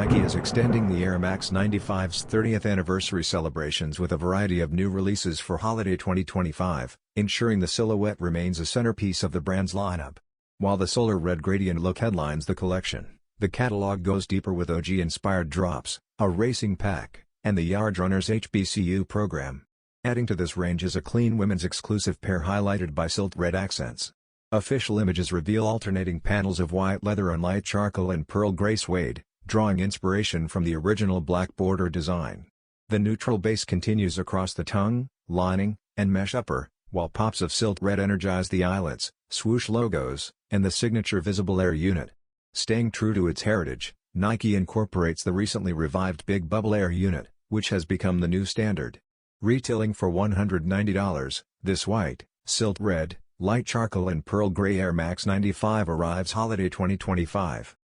Nike is extending the Air Max 95's 30th anniversary celebrations with a variety of new releases for holiday 2025, ensuring the silhouette remains a centerpiece of the brand's lineup. While the solar red gradient look headlines the collection, the catalog goes deeper with OG-inspired drops, a racing pack, and the Yardrunners HBCU program. Adding to this range is a clean women's exclusive pair highlighted by Silt Red accents. Official images reveal alternating panels of white leather and light charcoal and pearl gray suede, drawing inspiration from the original black border design. The neutral base continues across the tongue, lining, and mesh upper, while pops of Silt Red energize the eyelets, swoosh logos, and the signature visible air unit. Staying true to its heritage, Nike incorporates the recently revived Big Bubble Air unit, which has become the new standard. Retailing for $190, this white, Silt Red, light charcoal and pearl gray Air Max 95 arrives holiday 2025.